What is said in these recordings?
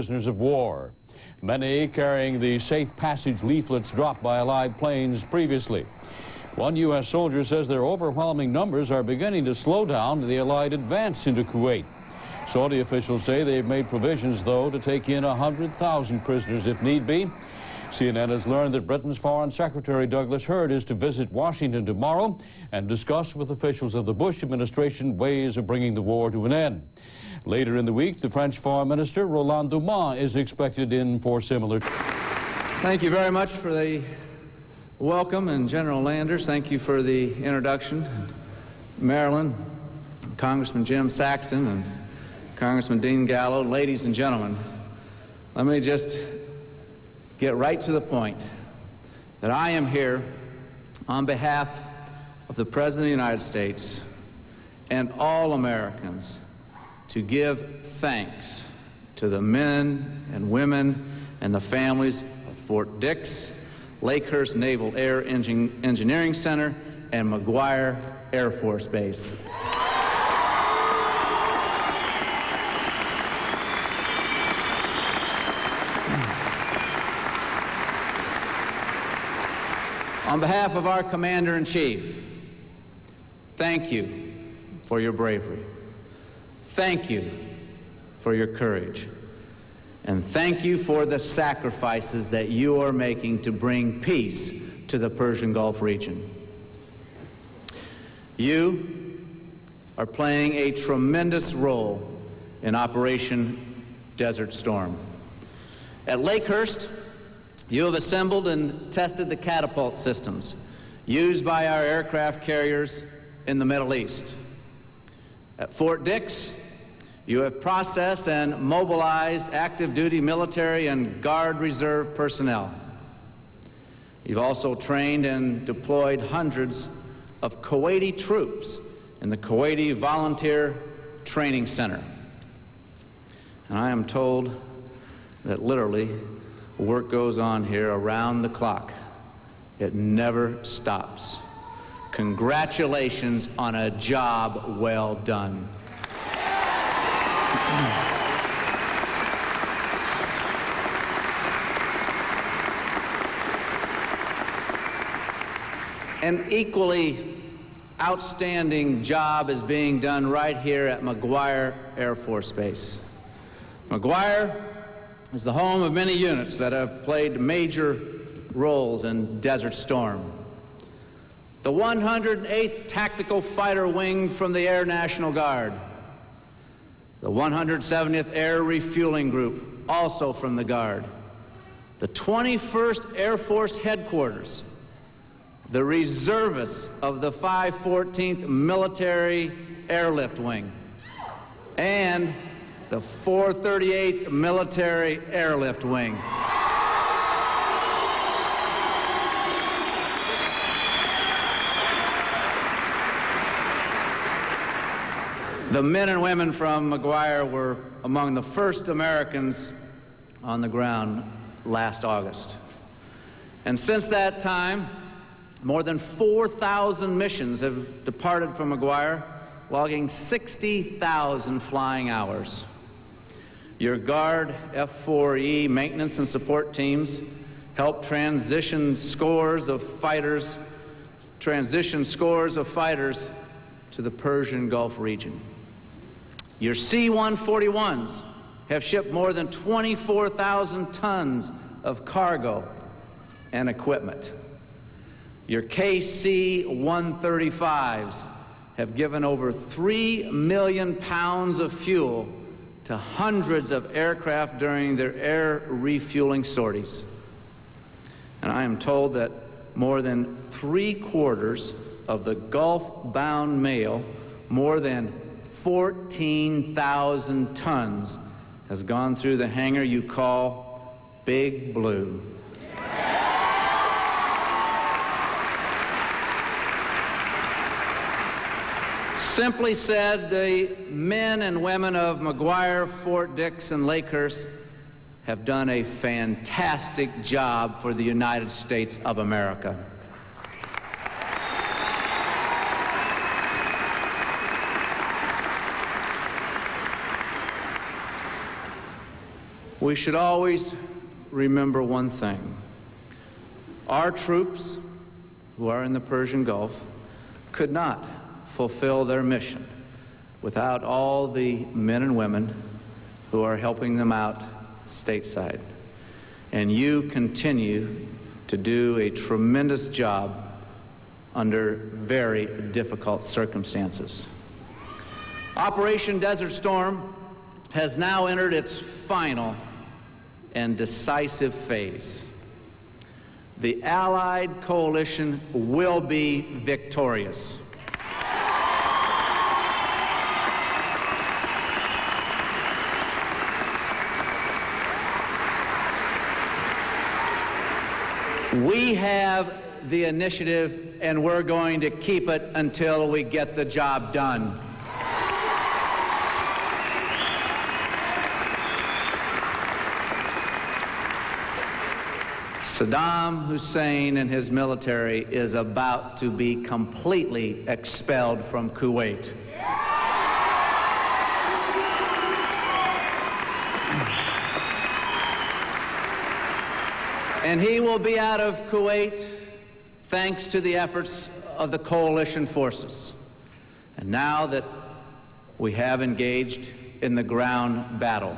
prisoners of war, many carrying the safe passage leaflets dropped by Allied planes previously. One U.S. soldier says their overwhelming numbers are beginning to slow down the Allied advance into Kuwait. Saudi officials say they've made provisions, though, to take in 100,000 prisoners if need be. CNN has learned that Britain's Foreign Secretary Douglas Hurd is to visit Washington tomorrow and discuss with officials of the Bush administration ways of bringing the war to an end. Later in the week, the French Foreign Minister, Roland Dumas, is expected in for similar... Thank you very much for the welcome, and General Landers, thank you for the introduction. Maryland, Congressman Jim Saxton, and Congressman Dean Gallo, ladies and gentlemen, let me just get right to the point that I am here on behalf of the President of the United States and all Americans to give thanks to the men and women and the families of Fort Dix, Lakehurst Naval Air Engineering Center, and McGuire Air Force Base. On behalf of our Commander-in-Chief, thank you for your bravery. Thank you for your courage. And thank you for the sacrifices that you are making to bring peace to the Persian Gulf region. You are playing a tremendous role in Operation Desert Storm. At Lakehurst, you have assembled and tested the catapult systems used by our aircraft carriers in the Middle East. At Fort Dix, you have processed and mobilized active duty military and Guard Reserve personnel. You've also trained and deployed hundreds of Kuwaiti troops in the Kuwaiti Volunteer Training Center. And I am told that literally work goes on here around the clock. It never stops. Congratulations on a job well done. An equally outstanding job is being done right here at McGuire Air Force Base. McGuire is the home of many units that have played major roles in Desert Storm. The 108th Tactical Fighter Wing from the Air National Guard, the 170th Air Refueling Group, also from the Guard, the 21st Air Force Headquarters, the reservists of the 514th Military Airlift Wing, and the 438th Military Airlift Wing. The men and women from McGuire were among the first Americans on the ground last August. And since that time, more than 4,000 missions have departed from McGuire, logging 60,000 flying hours. Your Guard F-4E maintenance and support teams helped transition scores of fighters to the Persian Gulf region. Your C-141s have shipped more than 24,000 tons of cargo and equipment. Your KC-135s have given over 3 million pounds of fuel to hundreds of aircraft during their air refueling sorties. And I am told that more than 3/4 of the Gulf-bound mail, more than 14,000 tons, has gone through the hangar you call Big Blue. Simply said, the men and women of McGuire, Fort Dix, and Lakehurst have done a fantastic job for the United States of America. We should always remember one thing. Our troops who are in the Persian Gulf could not fulfill their mission without all the men and women who are helping them out stateside. And you continue to do a tremendous job under very difficult circumstances. Operation Desert Storm has now entered its final and decisive phase. The Allied coalition will be victorious. We have the initiative, and we're going to keep it until we get the job done. Saddam Hussein and his military is about to be completely expelled from Kuwait. And he will be out of Kuwait thanks to the efforts of the coalition forces. And now that we have engaged in the ground battle,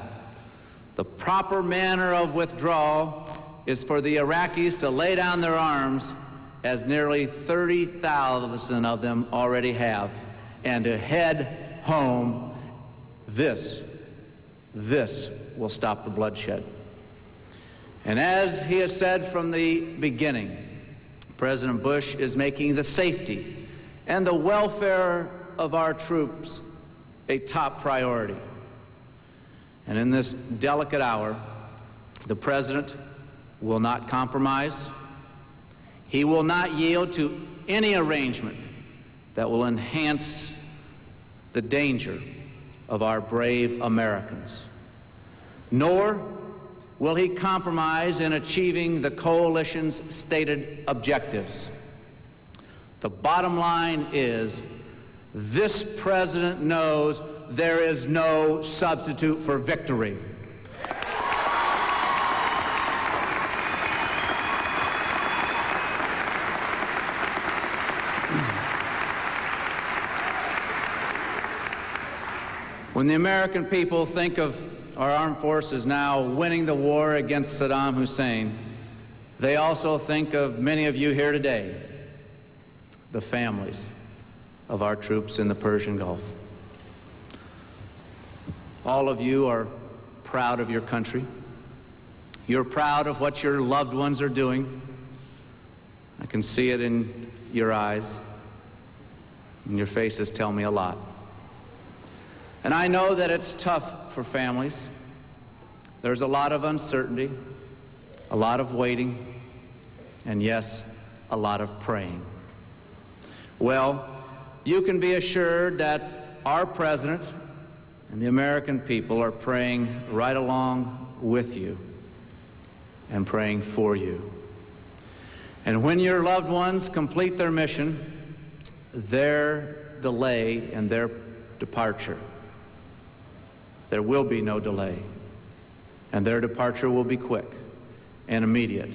the proper manner of withdrawal is for the Iraqis to lay down their arms, as nearly 30,000 of them already have, and to head home. This will stop the bloodshed. And as he has said from the beginning, President Bush is making the safety and the welfare of our troops a top priority. And in this delicate hour, the President will not compromise. He will not yield to any arrangement that will enhance the danger of our brave Americans. Nor will he compromise in achieving the coalition's stated objectives. The bottom line is, this president knows there is no substitute for victory. When the American people think of our armed forces now winning the war against Saddam Hussein, they also think of many of you here today, the families of our troops in the Persian Gulf. All of you are proud of your country. You're proud of what your loved ones are doing. I can see it in your eyes, and your faces tell me a lot. And I know that it's tough for families. There's a lot of uncertainty, a lot of waiting, and yes, a lot of praying. Well, you can be assured that our president and the American people are praying right along with you and praying for you. And when your loved ones complete their mission, their delay and their departure, there will be no delay, and their departure will be quick and immediate.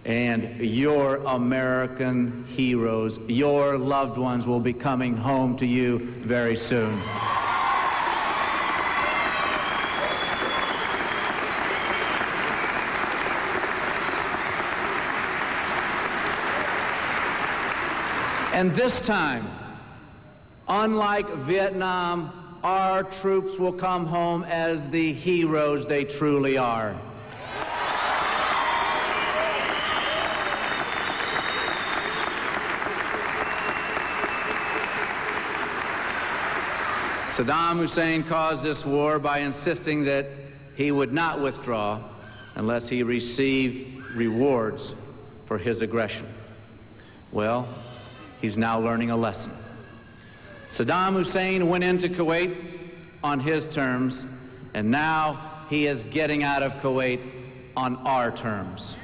And your American heroes, your loved ones, will be coming home to you very soon. And this time, unlike Vietnam, our troops will come home as the heroes they truly are. Saddam Hussein caused this war by insisting that he would not withdraw unless he received rewards for his aggression. Well, he's now learning a lesson. Saddam Hussein went into Kuwait on his terms, and now he is getting out of Kuwait on our terms.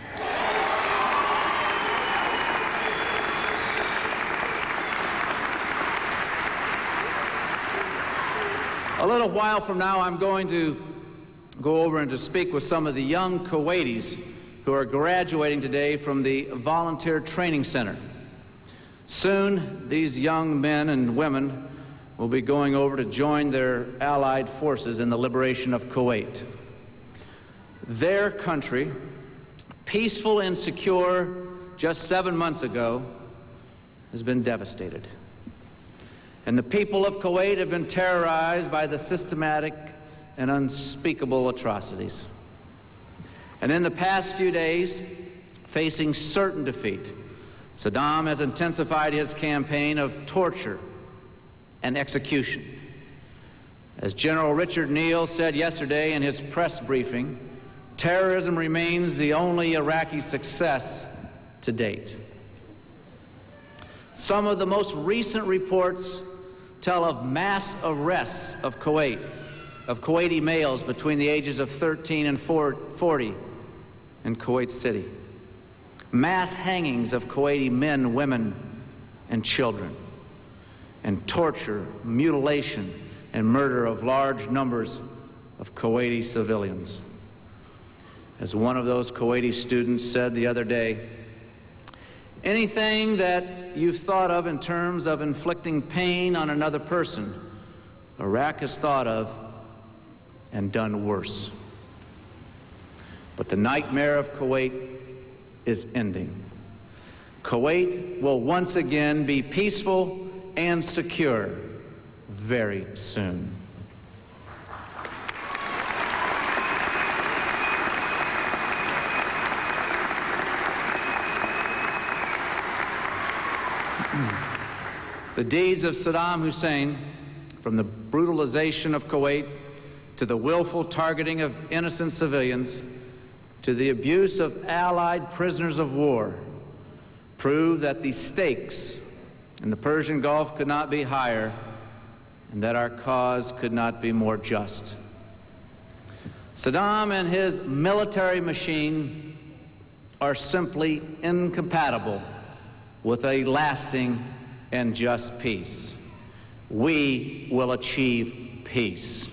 A little while from now, I'm going to go over and to speak with some of the young Kuwaitis who are graduating today from the Volunteer Training Center. Soon, these young men and women will be going over to join their allied forces in the liberation of Kuwait. Their country, peaceful and secure just 7 months ago, has been devastated. And the people of Kuwait have been terrorized by the systematic and unspeakable atrocities. And in the past few days, facing certain defeat, Saddam has intensified his campaign of torture and execution. As General Richard Neal said yesterday in his press briefing, terrorism remains the only Iraqi success to date. Some of the most recent reports tell of mass arrests of Kuwaiti males between the ages of 13 and 40 in Kuwait City. Mass hangings of Kuwaiti men, women, and children. And torture, mutilation, and murder of large numbers of Kuwaiti civilians. As one of those Kuwaiti students said the other day, anything that you've thought of in terms of inflicting pain on another person, Iraq has thought of and done worse. But the nightmare of Kuwait is ending. Kuwait will once again be peaceful and secure very soon. The deeds of Saddam Hussein, from the brutalization of Kuwait to the willful targeting of innocent civilians to the abuse of Allied prisoners of war, prove that the stakes in the Persian Gulf could not be higher and that our cause could not be more just. Saddam and his military machine are simply incompatible with a lasting and just peace. We will achieve peace.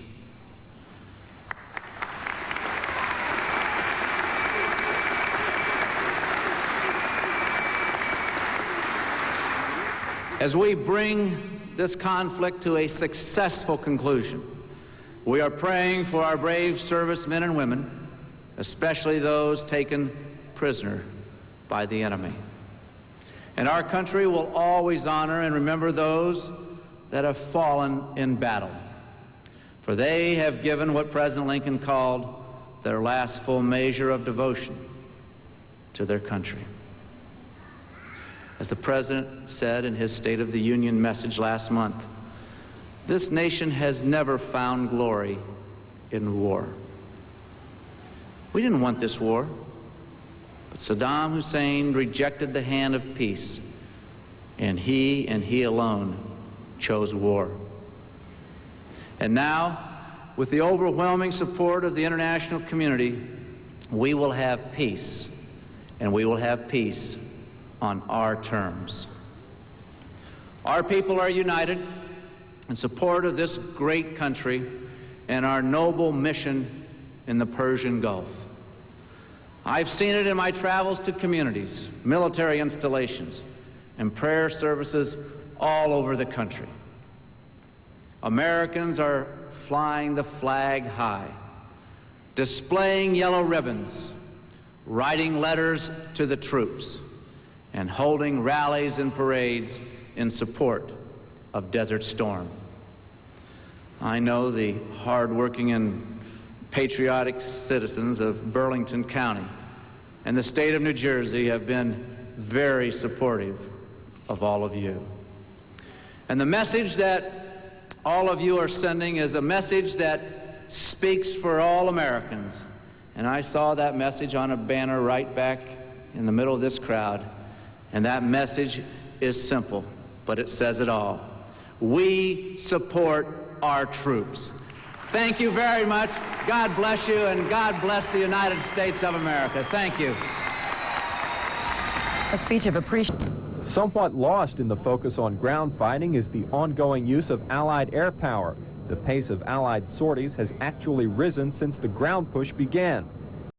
As we bring this conflict to a successful conclusion, we are praying for our brave servicemen and women, especially those taken prisoner by the enemy. And our country will always honor and remember those that have fallen in battle, for they have given what President Lincoln called their last full measure of devotion to their country. As the President said in his State of the Union message last month, this nation has never found glory in war. We didn't want this war, but Saddam Hussein rejected the hand of peace, and he alone chose war. And now, with the overwhelming support of the international community, we will have peace, and we will have peace on our terms. Our people are united in support of this great country and our noble mission in the Persian Gulf. I've seen it in my travels to communities, military installations, and prayer services all over the country. Americans are flying the flag high, displaying yellow ribbons, writing letters to the troops, and holding rallies and parades in support of Desert Storm. I know the hardworking and patriotic citizens of Burlington County and the state of New Jersey have been very supportive of all of you. And the message that all of you are sending is a message that speaks for all Americans. And I saw that message on a banner right back in the middle of this crowd. And that message is simple, but it says it all. We support our troops. Thank you very much. God bless you, and God bless the United States of America. Thank you. A speech of appreciation. Somewhat lost in the focus on ground fighting is the ongoing use of Allied air power. The pace of Allied sorties has actually risen since the ground push began.